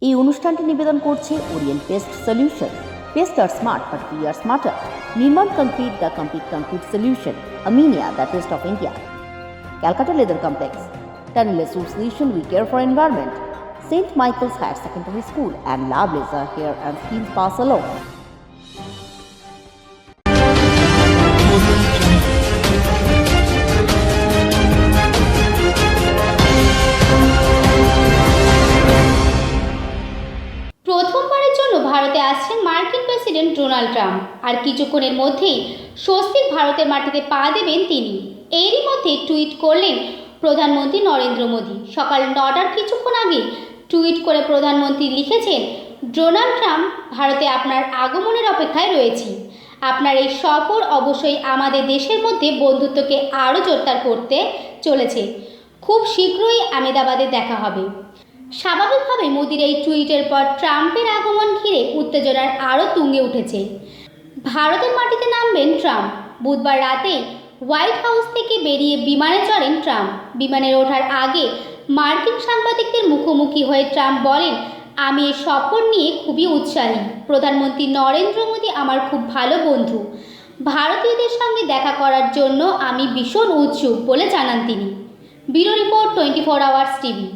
এই অনুষ্ঠানটি নিবেদন করছে Orient paste solution. Paste are smart, but we are smarter. Nirman concrete, the complete concrete solution. Aminia, the taste of India. Calcutta Leather Complex, Tunnel Association, we care for environment. St. Michael's Higher Secondary School and Lab Laser Hair and Skin Spa Salon. প্রথমবারের জন্য ভারতে আসছেন মার্কিন president Donald Trump. আর কিছুক্ষণের মধ্যেই স্বস্তিক ভারতের মাটিতে পা দেবেন তিনি। এরই মধ্যে টুইট করলেন প্রধানমন্ত্রী নরেন্দ্র মোদী। সকাল 9টার কিছুক্ষণ আগে টুইট করে প্রধানমন্ত্রী লিখেছেন, ডোনাল্ড ট্রাম্প, ভারতে আপনার আগমনের অপেক্ষায় রয়েছি। আপনার এই সফর অবশ্যই আমাদের দেশের মধ্যে বন্ধুত্বকে আরও জোরদার করতে চলেছে। খুব শীঘ্রই আহমেদাবাদে দেখা হবে। স্বাভাবিকভাবে মোদির এই টুইটের পর ট্রাম্পের আগমন ঘিরে উত্তেজনার আরও তুঙ্গে উঠেছে। ভারতের মাটিতে নামবেন ট্রাম্প। বুধবার রাতে হোয়াইট হাউস থেকে বেরিয়ে বিমানে চড়েন ট্রাম্প। বিমানে ওঠার আগে মার্কিন সাংবাদিকদের মুখোমুখি হয়ে ট্রাম্প বলেন, আমি এই সফর নিয়ে খুবই উৎসাহী। প্রধানমন্ত্রী নরেন্দ্র মোদী আমার খুব ভালো বন্ধু। ভারতীয়দের সঙ্গে দেখা করার জন্য আমি ভীষণ উৎসুক বলে জানান তিনি। Bureau report 24 hours TV.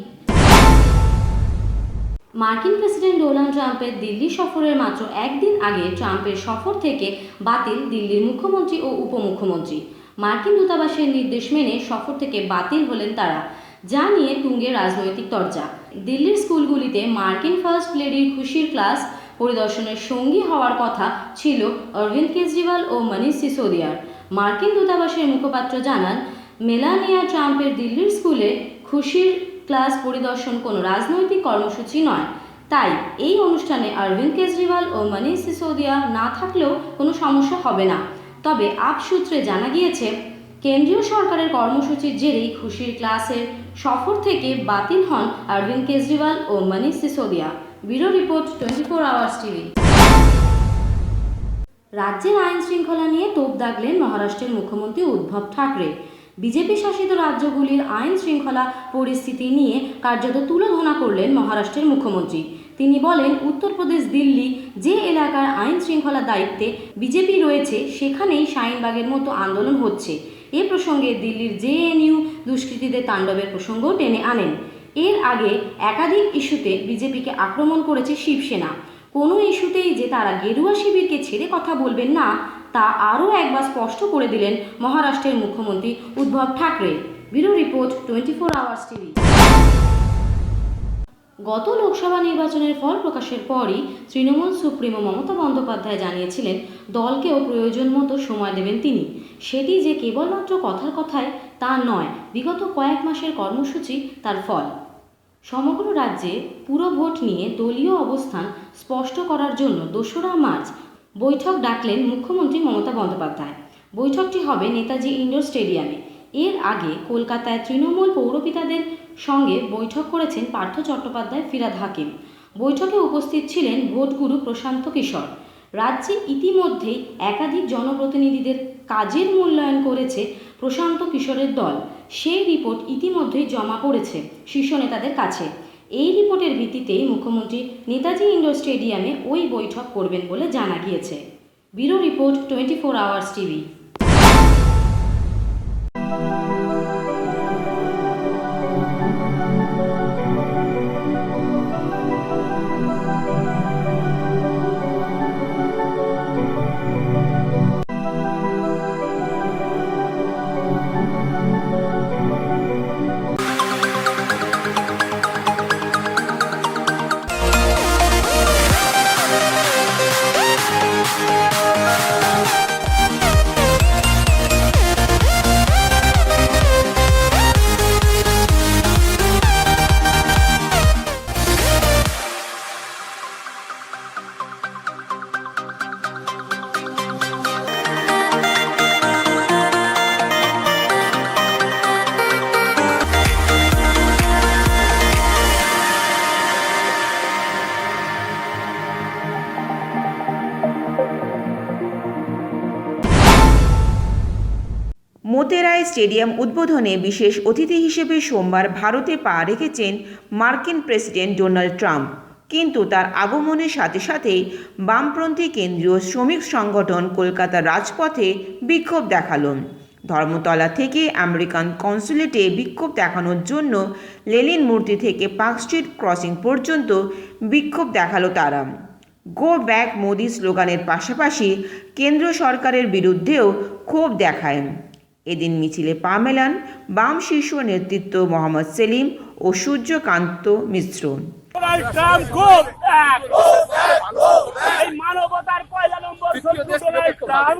মার্কিন প্রেসিডেন্ট ডোনাল্ড ট্রাম্পের দিল্লি সফরের মাত্র একদিন আগে ট্রাম্পের সফর থেকে বাতিল দিল্লির মুখ্যমন্ত্রী ও উপমুখ্যমন্ত্রী। মার্কিন দূতাবাসের নির্দেশ মেনে সফর থেকে বাতিল হলেন তারা, যা নিয়ে তুঙ্গে রাজনৈতিক চর্চা। দিল্লির স্কুলগুলিতে মার্কিন ফার্স্ট লেডির খুশির ক্লাস পরিদর্শনের সঙ্গী হওয়ার কথা ছিল অরবিন্দ কেজরিওয়াল ও মনীষ সিসোদিয়ার। মার্কিন দূতাবাসের মুখপাত্র জানান, মেলানিয়া ট্রাম্পের দিল্লির স্কুলে খুশির ক্লাস পরিদর্শন কোনো রাজনৈতিক কর্মসূচি নয়। তাই এই অনুষ্ঠানে অরবিন্দ কেজরিওয়াল ও মনীষ সিসোদিয়া না থাকলেও কোনো সমস্যা হবে না। তবে আপ সূত্রে জানা গিয়েছে, কেন্দ্রীয় সরকারের কর্মসূচির জেরেই খুশির ক্লাসের সফর থেকে বাতিল হন অরবিন্দ কেজরিওয়াল ও Manish Sisodia. Bureau report 24 hours TV. রাজ্যের আইন শৃঙ্খলা নিয়ে তোপ দাগলেন মহারাষ্ট্রের মুখ্যমন্ত্রী উদ্ধব ঠাকরে। বিজেপি শাসিত রাজ্যগুলির আইন শৃঙ্খলা পরিস্থিতি নিয়ে কার্যত তুলোধনা করলেন মহারাষ্ট্রের মুখ্যমন্ত্রী। তিনি বলেন, উত্তরপ্রদেশ, দিল্লি যে এলাকার আইন শৃঙ্খলার দায়িত্বে বিজেপি রয়েছে, সেখানেই শাহিনবাগের মতো আন্দোলন হচ্ছে। এ প্রসঙ্গে দিল্লির জেএনইউ দুষ্কৃতীদের তাণ্ডবের প্রসঙ্গও টেনে আনেন। এর আগে একাধিক ইস্যুতে বিজেপিকে আক্রমণ করেছে শিবসেনা। কোনো ইস্যুতেই যে তারা গেরুয়া শিবিরকে ছেড়ে কথা বলবেন না, তা আরও একবার স্পষ্ট করে দিলেন মহারাষ্ট্রের মুখ্যমন্ত্রী Uddhav Thackeray. Bureau report 24 hours TV. গত লোকসভা নির্বাচনের ফল প্রকাশের পরই তৃণমূল সুপ্রিমো মমতা বন্দ্যোপাধ্যায় জানিয়েছিলেন, দলকেও প্রয়োজন মতো সময় দেবেন তিনি। সেটি যে কেবলমাত্র কথার কথায় তা নয়, বিগত কয়েক মাসের কর্মসূচি তার ফল। সমগ্র রাজ্যে পুরো ভোট নিয়ে দলীয় অবস্থান স্পষ্ট করার জন্য 2রা মার্চ বৈঠক ডাকলেন মুখ্যমন্ত্রী মমতা বন্দ্যোপাধ্যায়। বৈঠকটি হবে নেতাজি ইন্ডোর স্টেডিয়ামে। এর আগে কলকাতায় তৃণমূল পৌরপিতাদের সঙ্গে বৈঠক করেছেন পার্থ চট্টোপাধ্যায়, ফিরহাদ হাকিম। বৈঠকে উপস্থিত ছিলেন ভোটগুরু প্রশান্ত কিশোর। রাজ্যে ইতিমধ্যেই একাধিক জনপ্রতিনিধিদের কাজের মূল্যায়ন করেছে প্রশান্ত কিশোরের দল। সেই রিপোর্ট ইতিমধ্যেই জমা পড়েছে শীর্ষ নেতাদের কাছে। এই রিপোর্টের ভিত্তিতেই মুখ্যমন্ত্রী নেতাজি ইন্ডোর স্টেডিয়ামে ওই বৈঠক করবেন বলে জানা গিয়েছে। Bureau report 24 hours TV. মোতেরায় স্টেডিয়াম উদ্বোধনে বিশেষ অতিথি হিসেবে সোমবার ভারতে পা রেখেছেন মার্কিন প্রেসিডেন্ট ডোনাল্ড ট্রাম্প। কিন্তু তার আগমনের সাথে সাথেই বামপন্থী কেন্দ্রীয় শ্রমিক সংগঠন কলকাতার রাজপথে বিক্ষোভ দেখালো। ধর্মতলা থেকে আমেরিকান কনসুলেটে বিক্ষোভ দেখানোর জন্য লেনিন মূর্তি থেকে পার্ক স্ট্রিট ক্রসিং পর্যন্ত বিক্ষোভ দেখালো তারা। গো ব্যাক মোদি স্লোগানের পাশাপাশি কেন্দ্র সরকারের বিরুদ্ধেও ক্ষোভ দেখায়। এদিন মিছিলে পা মেলান বাম শীর্ষ নেতৃত্ব মোহাম্মদ সেলিম ও সূর্যকান্ত মিশ্র। মানবতার পয়লা নম্বর আমাদের সরকার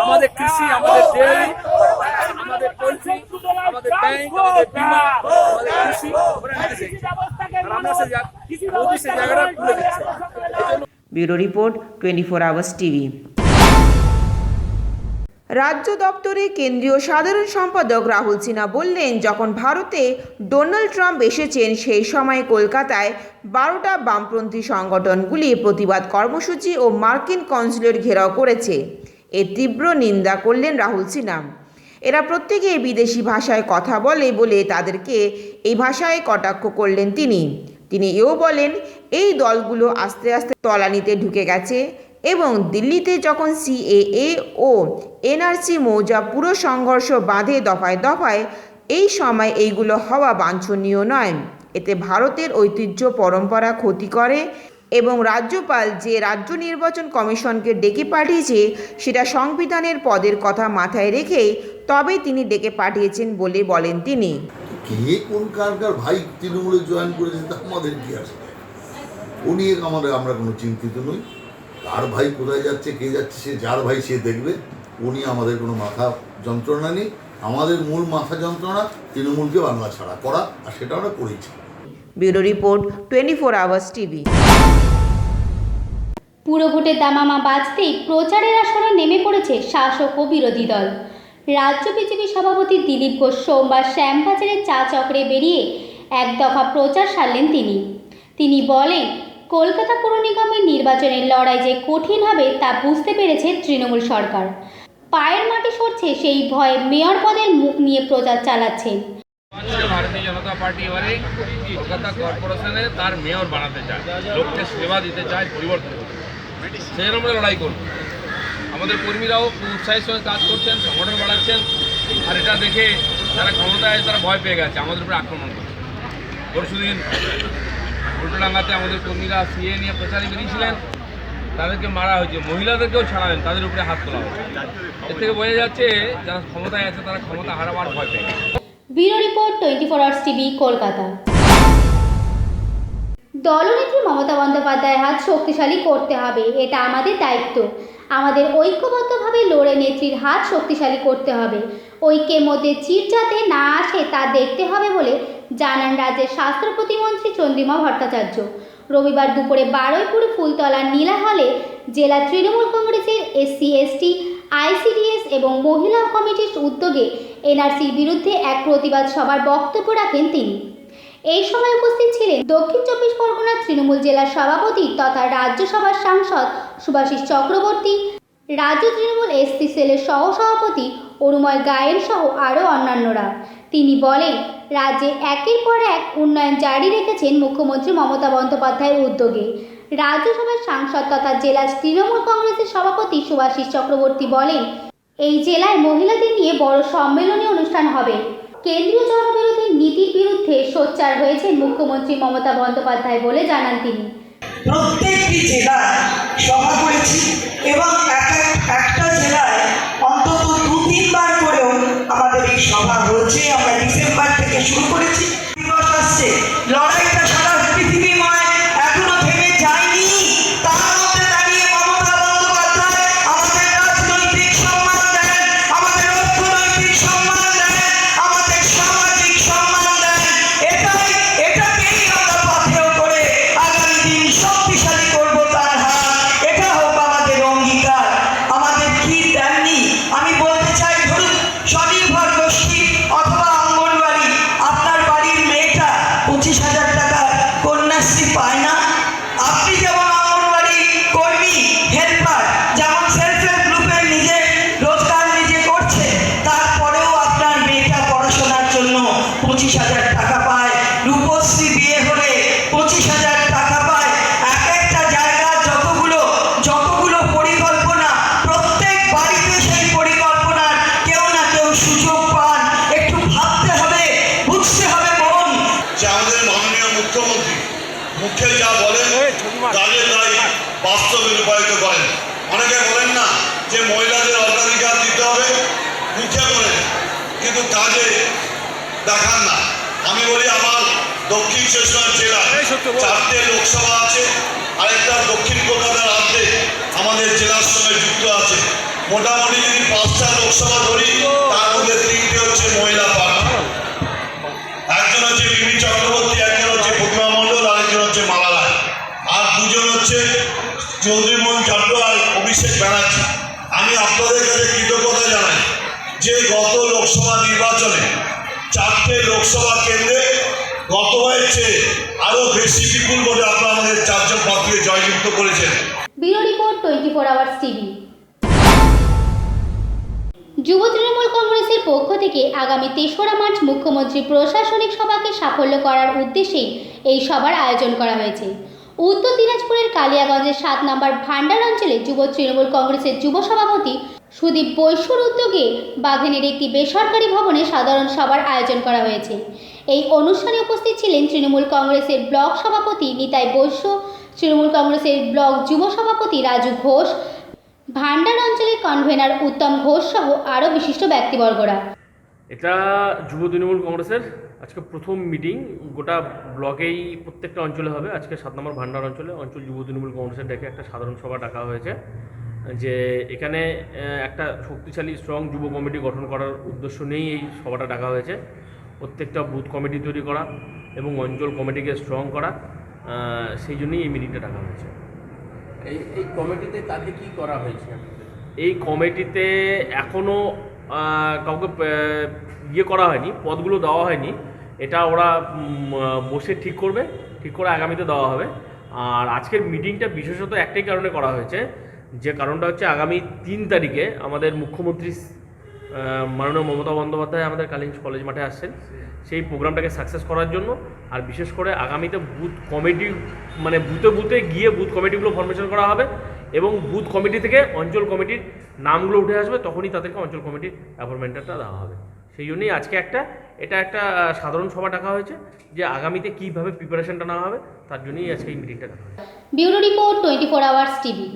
আমাদের কৃষি, আমাদের ডেয়ারি, আমাদের পোল্ট্রি, আমাদের ব্যাংক, আমাদের বীমা, আমাদের কৃষি জায়গাটা খুলে দিচ্ছে। Bureau report 24 hours TV. রাজ্য দপ্তরে কেন্দ্রীয় সাধারণ সম্পাদক রাহুল সিনহা বললেন, যখন ভারতে ডোনাল্ড ট্রাম্প এসেছেন সেই সময় কলকাতায় 12টা বামপন্থী সংগঠনগুলি প্রতিবাদ কর্মসূচি ও মার্কিন কনসুলেট ঘেরাও করেছে। এর তীব্র নিন্দা করলেন রাহুল সিনহা। এরা প্রত্যেকে বিদেশি ভাষায় কথা বলে তাদেরকে এই ভাষায় কটাক্ষ করলেন তিনি এও বলেন, এই দলগুলো আস্তে আস্তে তলানিতে ঢুকে গেছে এবং দিল্লিতে যখন সিএএ ও এনআরসি মৌজা পুরো সংঘর্ষ বাঁধে দফায় দফায়, এই সময় এইগুলো হওয়া বাঞ্ছনীয় নয়। এতে ভারতের ঐতিহ্য পরম্পরা ক্ষতি করে এবং রাজ্যপাল যে রাজ্য নির্বাচন কমিশনকে ডেকে পাঠিয়েছে সেটা সংবিধানের পদের কথা মাথায় রেখেই তবে তিনি ডেকে পাঠিয়েছেন বলে বলেন তিনি। কে কোন কারকার ভাই তৃণমূলে জয়েন করেছে তা আমাদের কি আছে? উনি আমরা কোনো চিন্তিত নই। কার ভাই কোথায় যাচ্ছে, কে যাচ্ছে, সে যার ভাই সে দেখবে। উনি আমাদের কোনো মাথা যন্ত্রণা নেই। আমাদের মূল মাথা যন্ত্রণা তৃণমূলকে বাংলা ছাড়া করা, আর সেটা আমরা করেছি। Bureau report 24 hours TV. পুরো ভোটের দামামা বাজতেই প্রচারের আসরে নেমে পড়েছে শাসক ও বিরোধী দল। রাজ্য বিজেপি সভাপতি দিলীপ ঘোষ সোমবার শ্যামবাজারের চা চক্রে বেরিয়ে এক দফা প্রচার সারলেন তিনি বলেন, কলকাতা পুর নিগমের নির্বাচনের লড়াই যে কঠিন হবে তা বুঝতে পেরেছে তৃণমূল সরকার। পায়ের মাটি সরছে সেই ভয়ে মেয়র পদের মুখ নিয়ে প্রচার চালাচ্ছেন। ভারতীয় জনতা পার্টি এবারে কলকাতা কর্পোরেশনে তার মেয়র বানাতে চায়, লোককে সেবা দিতে চায়, পরিবর্তন সেই আমরা লড়াই করব। আমাদের কর্মীরাও খুব উৎসাহের সঙ্গে কাজ করছেন, সংগঠন বাড়াচ্ছেন, আর এটা দেখে যারা ক্ষমতায় তারা ভয় পেয়ে গেছে, আমাদের উপরে আক্রমণ করছে। পরশুদিন উল্টোডাঙ্গাতে আমাদের কর্মীরা সিএ নিয়ে প্রচারে বেরিয়েছিলেন, তাদেরকে মারা হয়েছে, মহিলাদেরকেও ছাড়াবেন, তাদের উপরে হাত তোলা হয়েছে। এর থেকে বোঝা যাচ্ছে যারা ক্ষমতায় আছে তারা ক্ষমতা হারাবার ভয় পেয়ে গেছে। Bureau report 24 hours TV, Kolkata. দলনেত্রী মমতা বন্দ্যোপাধ্যায়ের হাত শক্তিশালী করতে হবে, এটা আমাদের দায়িত্ব। আমাদের ঐক্যবদ্ধভাবে লড়ে নেত্রীর হাত শক্তিশালী করতে হবে। ঐক্যের মধ্যে চির যাতে না আসে তা দেখতে হবে বলে জানান রাজ্যের স্বাস্থ্য প্রতিমন্ত্রী চন্দ্রিমা ভট্টাচার্য। রবিবার দুপুরে বারুইপুর ফুলতলার নীলা হলে জেলা তৃণমূল কংগ্রেসের SC ST ICDS এবং মহিলা কমিটির উদ্যোগে এনআরসির বিরুদ্ধে এক প্রতিবাদ সভার বক্তব্য রাখেন তিনি। এই সময় উপস্থিত ছিলেন দক্ষিণ 24 পরগনা তৃণমূল জেলার সভাপতি তথা রাজ্যসভার সাংসদ সুভাষিস চক্রবর্তী, রাজ্য তৃণমূল SC সেলের সহসভাপতি অরুময় গায়েন সহ আরও অন্যান্যরা। তিনি বলেন, রাজ্যে একের পর এক উন্নয়ন জারি রেখেছেন মুখ্যমন্ত্রী মমতা বন্দ্যোপাধ্যায়ের উদ্যোগে। রাজ্যসভার সাংসদ তথা জেলা তৃণমূল কংগ্রেসের সভাপতি সুভাষিস চক্রবর্তী বলেন, এই জেলায় মহিলাদের নিয়ে বড় সম্মেলনী অনুষ্ঠান হবে। কেন্দ্রীয় জনবিরোধী নীতির বিরুদ্ধে সোচ্চার হয়েছেন মুখ্যমন্ত্রী মমতা বন্দ্যোপাধ্যায় বলে জানান তিনি। প্রত্যেকটি জেলায় সভা করেছি এবং একটা জেলায় অন্তত 2-3 বার করেও আমাদের এই সভা হয়েছে। আমরা ডিসেম্বর থেকে শুরু করেছি। দিবস আসছে, লড়াইটা সারা পৃথিবীময় এখনো থেমে যায়নি। তার মধ্যে দাঁড়িয়ে মমতা বন্দ্যোপাধ্যায় আমাদের রাজনৈতিক সম্মান দেন, আমাদের অর্থনৈতিক সম্মান দেন, আমাদের সামাজিক সম্মান দেন। এটাই 25,000 টাকা কন্যাশ্রী পায় না? আপনি যেমন অঙ্গনওয়াড়ি কর্মী হেল্পার, যেমন সেলফ হেল্প গ্রুপের নিজে রোজগার নিজে করছে, তারপরেও আপনার মেয়েটা পড়াশোনার জন্য 25,000 টাকা পায়। রূপশ্রী বিয়ে হলে 25,000 টাকা পায়। এক একটা জায়গা যতগুলো পরিকল্পনা, প্রত্যেক বাড়িতে সেই পরিকল্পনার কেউ না কেউ সুযোগ পান। একটু ভাবতে হবে, বুঝতে হবে বোন। যে আমাদের মাননীয় মুখ্যমন্ত্রী মুখে যা বলেন কাজে তাই বাস্তবে রূপায়িত করেন। অনেকে বলেন না যে মহিলাদের অগ্রাধিকার দিতে হবে, মুখে বলেন কিন্তু কাজে দেখান না। আমি বলি আমার দক্ষিণ চব্বিশ জেলায় 4টে লোকসভা আছে, আরেকটা দক্ষিণ কলকাতার অর্ধেক আমাদের জেলার সঙ্গে যুক্ত আছে। মোটামুটি যদি 5টা লোকসভা ধরি, তার মধ্যে 3টে হচ্ছে মহিলা প্রার্থী। একজন হচ্ছে মিমি চক্রবর্তী, একজন হচ্ছে প্রতিমা মণ্ডল, আরেকজন হচ্ছে মালা রায়, আর দুজন হচ্ছে চৌধুরী মোহন চন্দ্র আর অভিষেক ব্যানার্জি। আমি আপনাদের কাছে কৃতজ্ঞতা জানাই যে গত লোকসভা নির্বাচনে 4টে লোকসভা কেন্দ্রে গতবারের চেয়ে আরও বেশি বিপুল ভোটে আপনারা আমাদের 4জন প্রার্থীকে জয়যুক্ত করেছেন। Bureau report 24 hours TV. যুব তৃণমূল কংগ্রেসের পক্ষ থেকে আগামী 3রা মার্চ মুখ্যমন্ত্রী প্রশাসনিক সভাকে সাফল্য করার উদ্দেশ্যেই এই সভার আয়োজন করা হয়েছে। উত্তর দিনাজপুরের কালিয়াগঞ্জের 7 নম্বর ভান্ডার অঞ্চলে যুব তৃণমূল কংগ্রেসের যুব সভাপতি সুদীপ বৈশ্যর উদ্যোগে বাঘেনের একটি বেসরকারি ভবনে সাধারণ সভার আয়োজন করা হয়েছে। এই অনুষ্ঠানে উপস্থিত ছিলেন তৃণমূল কংগ্রেসের ব্লক সভাপতি নিতাই বৈশ্য, তৃণমূল কংগ্রেসের ব্লক যুব সভাপতি রাজু ঘোষ, ভান্ডার অঞ্চলের কনভেনার উত্তম ঘোষ সহ আরও বিশিষ্ট ব্যক্তিবর্গরা। এটা যুব তৃণমূল কংগ্রেসের আজকে প্রথম মিটিং, গোটা ব্লকেই প্রত্যেকটা অঞ্চলে হবে। আজকে 7 নম্বর ভান্ডার অঞ্চল যুব তৃণমূল কংগ্রেসের ডেকে একটা সাধারণ সভা ডাকা হয়েছে, যে এখানে একটা শক্তিশালী স্ট্রং যুব কমিটি গঠন করার উদ্দেশ্য নিয়েই এই সভাটা ডাকা হয়েছে। প্রত্যেকটা বুথ কমিটি তৈরি করা এবং অঞ্চল কমিটিকে স্ট্রং করা, সেই জন্যই এই মিটিংটা ডাকা হয়েছে। এই কমিটিতে কাকে কি করা হয়েছে? এই কমিটিতে এখনও কাউকে করা হয়নি, পদগুলো দেওয়া হয়নি। এটা ওরা বসে ঠিক করবে, ঠিক করে আগামীতে দেওয়া হবে। আর আজকের মিটিংটা বিশেষত একটাই কারণে করা হয়েছে, যে কারণটা হচ্ছে আগামী 3 তারিখে আমাদের মুখ্যমন্ত্রী মাননীয় মমতা বন্দ্যোপাধ্যায় আমাদের কালিগঞ্জ কলেজ মাঠে আসছেন, সেই প্রোগ্রামটাকে সাকসেস করার জন্য। আর বিশেষ করে আগামীতে বুথ কমিটি, মানে বুথে বুথে গিয়ে বুথ কমিটিগুলো ফরমেশন করা হবে এবং বুথ কমিটি থেকে অঞ্চল কমিটির নামগুলো উঠে আসবে, তখনই তাদেরকে অঞ্চল কমিটির অ্যাপয়েন্টমেন্টটা দেওয়া হবে। সেই জন্যই আজকে এটা একটা সাধারণ সভা ডাকা হয়েছে, যে আগামীতে কীভাবে প্রিপারেশনটা নেওয়া হবে তার জন্যই আজকে এই মিটিংটা ডাকা হয়েছে। Bureau report 24 hours TV.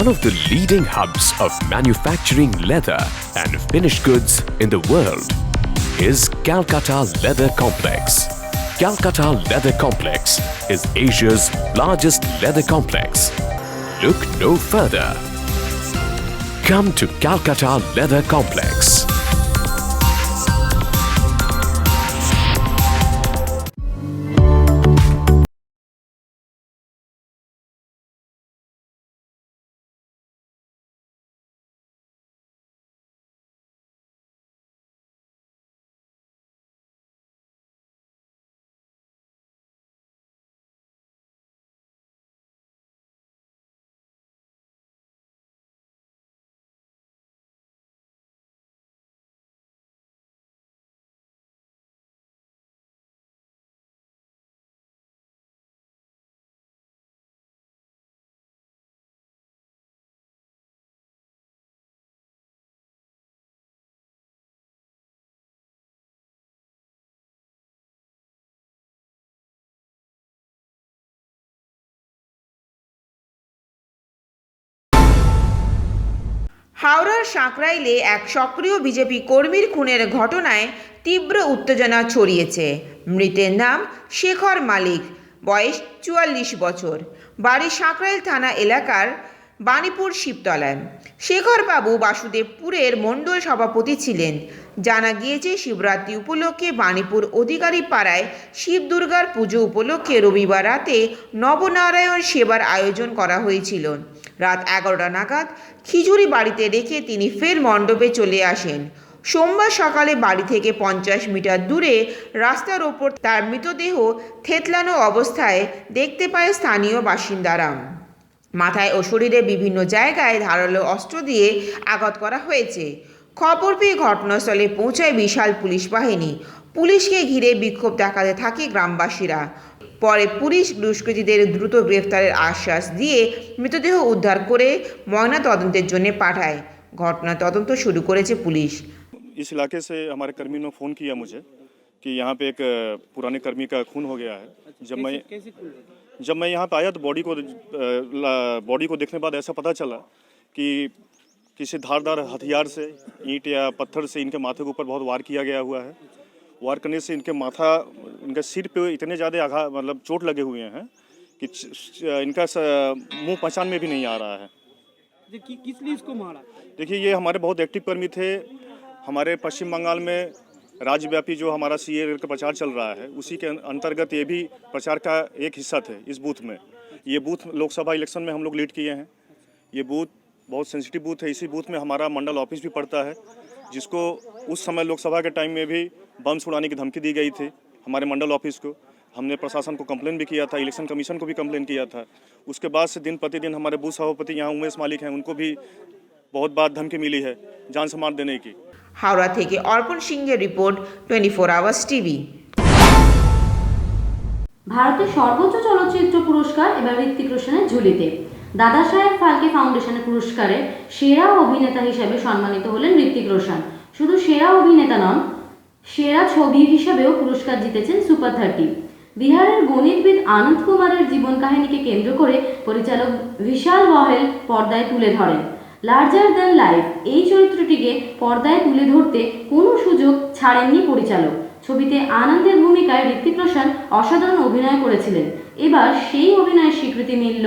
One of the leading hubs of manufacturing leather and finished goods in the world is Calcutta Leather Complex. Calcutta Leather Complex is Asia's largest leather complex. Look no further. Come to Calcutta Leather Complex. হাওড়ার সাঁকরাইলে এক সক্রিয় BJP কর্মীর খুনের ঘটনায় তীব্র উত্তেজনা ছড়িয়েছে। মৃতের নাম শেখর মালিক। বয়স 44 বছর, বাড়ি সাঁকরাইল থানা এলাকার বাণীপুর শিবতলায়। শেখরবাবু বাসুদেবপুরের মণ্ডল সভাপতি ছিলেন। জানা গিয়েছে শিবরাত্রি উপলক্ষে বাণীপুর অধিকারী পাড়ায় শিব দুর্গার পুজো উপলক্ষে রবিবার রাতে নবনারায়ণ সেবার আয়োজন করা হয়েছিল। রাত 11টা নাগাদ খিচুড়ি বাড়িতে রেখে তিনি ফের মণ্ডপে চলে আসেন। সোমবার সকালে বাড়ি থেকে 50 মিটার দূরে রাস্তার ওপর তার মৃতদেহ থেতলানো অবস্থায় দেখতে পায় স্থানীয় বাসিন্দারা। মাথায় ও শরীরে বিভিন্ন জায়গায় ধারালো অস্ত্র দিয়ে আঘাত করা হয়েছে। খবর পেয়ে ঘটনাস্থলে পৌঁছায় বিশাল পুলিশ বাহিনী। পুলিশকে ঘিরে বিক্ষোভ দেখাতে থাকে গ্রামবাসীরা। পরে পুলিশ দুষ্কৃতীদের দ্রুত গ্রেফতারের আশ্বাস দিয়ে মৃতদেহ উদ্ধার করে ময়নাতদন্তের জন্য পাঠায়। ঘটনা তদন্ত শুরু করেছে পুলিশ। इस इलाके से हमारे कर्मी ने फ़ोन किया मुझे कि यहाँ पे एक पुराने कर्मी का खून हो गया है। जब मैं यहाँ पे आया तो बॉडी को देखने के बाद ऐसा पता चला कि किसी धारदार हथियार से, ईंट या पत्थर से इनके माथे के ऊपर बहुत वार किया गया हुआ है। वार करने से इनके सिर पे इतने ज़्यादा आघात मतलब चोट लगे हुए हैं कि इनका मुंह पहचान में भी नहीं आ रहा है। किस लिए इसको मारा? देखिए, ये हमारे बहुत एक्टिव कर्मी थे। हमारे पश्चिम बंगाल में राज्यव्यापी जो हमारा सीए का प्रचार चल रहा है, उसी के अंतर्गत ये भी प्रचार का एक हिस्सा थे। इस बूथ में, ये बूथ लोकसभा इलेक्शन में हम लोग लीड किए हैं। ये बूथ बहुत सेंसिटिव बूथ है। इसी बूथ में हमारा मंडल ऑफिस भी पड़ता है, जिसको उस समय लोकसभा के टाइम में भी बम उड़ाने की धमकी दी गई थी हमारे मंडल ऑफिस को। हमने प्रशासन को कंप्लेन भी किया था, इलेक्शन कमीशन को भी कंप्लेन किया था। उसके बाद से दिन प्रतिदिन हमारे बूथ सभापति यहाँ उमेश मालिक हैं, उनको भी बहुत बार धमकी मिली है जान से मार देने की। হাওড়া থেকে অর্পণ সিংহের রিপোর্ট, 24 আওয়ার্স টিভি। ভারতের সর্বোচ্চ চলচ্চিত্র পুরস্কার এবার ঋত্বিক রোশনের ঝুলিতে। দাদা সাহেব ফালকে ফাউন্ডেশনের পুরস্কারে সেরা অভিনেতা হিসেবে সম্মানিত হলেন ঋত্বিক রোশন। শুধু সেরা অভিনেতা নন, সেরা ছবি হিসেবেও পুরস্কার জিতেছেন সুপার 30। বিহারের গণিতবিদ আনন্দ কুমারের জীবন কাহিনীকে কেন্দ্র করে পরিচালক বিশাল বহেল পর্দায় তুলে ধরেন। লার্জার দ্যান লাইফ এই চরিত্রটিকে পর্দায় তুলে ধরতে কোনো সুযোগ ছাড়েননি পরিচালক। ছবিতে আনন্দের ভূমিকায় ঋত্বিক রোশন অসাধারণ অভিনয় করেছিলেন। এবার সেই অভিনয়ের স্বীকৃতি মিলল।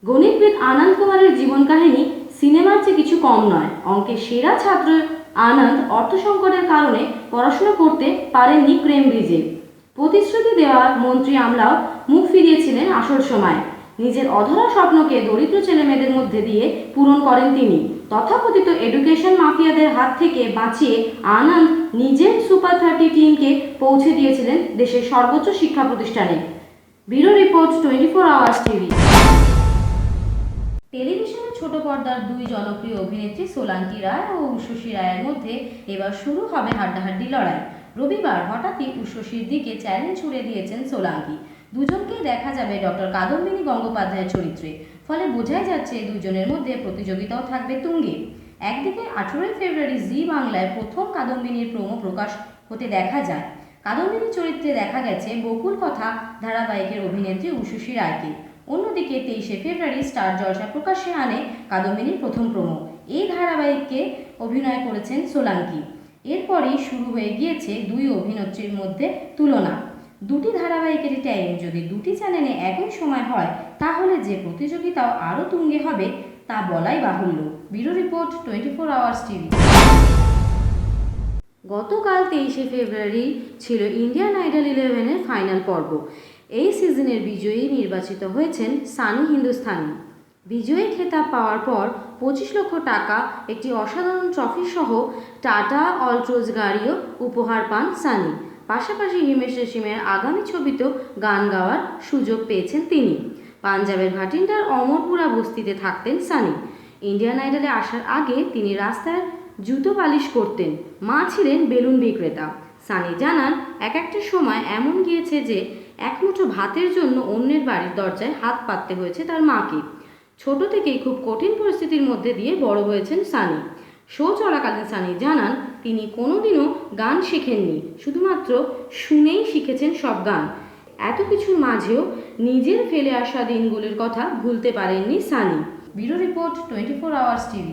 গণিতবিদ আনন্দ কুমারের জীবন কাহিনী সিনেমার চেয়ে কিছু কম নয়। অঙ্কের সেরা ছাত্র আনন্দ অর্থ সংকটের কারণে পড়াশোনা করতে পারেননি ক্রেমব্রিজে। প্রতিশ্রুতি দেওয়া মন্ত্রী আমলাও মুখ ফিরিয়েছিলেন আসল সময়। নিজের অধরা স্বপ্নকে দরিদ্র ছেলেমেয়েদের মধ্যে দিয়ে পূরণ করেন তিনি। তথাকথিত এডুকেশন মাফিয়াদের হাত থেকে বাঁচিয়ে আনন্দ নিজের সুপার 30 টিমকে পৌঁছে দিয়েছিলেন দেশের সর্বোচ্চ শিক্ষা প্রতিষ্ঠানে। Bureau report, 24 hours TV. টেলিভিশনের ছোট পর্দার দুই জনপ্রিয় অভিনেত্রী সোলাঙ্কি রায় ও উষসী রায়ের মধ্যে এবার শুরু হবে হাড্ডাহাড্ডি লড়াই। রবিবার হঠাৎই উষসীর দিকে চ্যালেঞ্জ ছুড়ে দিয়েছেন সোলাঙ্কি। দুজনকেই দেখা যাবে ডক্টর কাদম্বিনী গঙ্গোপাধ্যায়ের চরিত্রে। ফলে বোঝাই যাচ্ছে দুজনের মধ্যে প্রতিযোগিতাও থাকবে তুঙ্গে। একদিকে 18 ফেব্রুয়ারি জি বাংলায় প্রথম কাদম্বিনীর প্রোমো প্রকাশ হতে দেখা যায়। কাদম্বিনীর চরিত্রে দেখা গেছে বকুল কথা ধারাবাহিকের অভিনেত্রী উষসী রায়কে। অন্যদিকে 23 ফেব্রুয়ারি স্টার জলসা প্রকাশ্যে আনে কাদম্বিনীর প্রথম প্রোমো। এই ধারাবাহিককে অভিনয় করেছেন সোলাঙ্কি। এরপরই শুরু হয়ে গিয়েছে দুই অভিনেত্রীর মধ্যে তুলনা। দুটি ধারাবাহিকের টাইম যদি দুটি চ্যানেলে একই সময় হয়, তাহলে যে প্রতিযোগিতাও আরও তুঙ্গে হবে তা বলাই বাহুল্য। Bureau report, 24 hours TV. গতকাল 23 ফেব্রুয়ারি ছিল ইন্ডিয়ান আইডল 11-এর ফাইনাল পর্ব। এই সিজনের বিজয়ী নির্বাচিত হয়েছেন সানি হিন্দুস্তানি। বিজয়ী খেতাব পাওয়ার পর 25 লক্ষ টাকা, একটি অসাধারণ ট্রফি সহ টাটা অলট্রোজ গাড়িও উপহার পান সানি। পাশাপাশি হিমেশ রেশমিয়ার আগামী ছবিতেও গান গাওয়ার সুযোগ পেয়েছেন তিনি। পাঞ্জাবের ভাটিন্ডার অমরপুরা বস্তিতে থাকতেন সানি। ইন্ডিয়ান আইডলে আসার আগে তিনি রাস্তায় জুতো পালিশ করতেন। মা ছিলেন বেলুন বিক্রেতা। সানি জানান, একটা সময় এমন গিয়েছে যে এক মুঠো ভাতের জন্য অন্যের বাড়ির দরজায় হাত পাততে হয়েছে তার মাকে। ছোট থেকেই খুব কঠিন পরিস্থিতির মধ্যে দিয়ে বড় হয়েছেন সানি। শো চলাকালীন সানি জানান, তিনি কোনোদিনও গান শেখেননি, শুধুমাত্র শুনেই শিখেছেন সব গান। এত কিছুর মাঝেও নিজের ফেলে আসা দিনগুলির কথা ভুলতে পারেননি Sunny. Bureau report, 24 hours TV.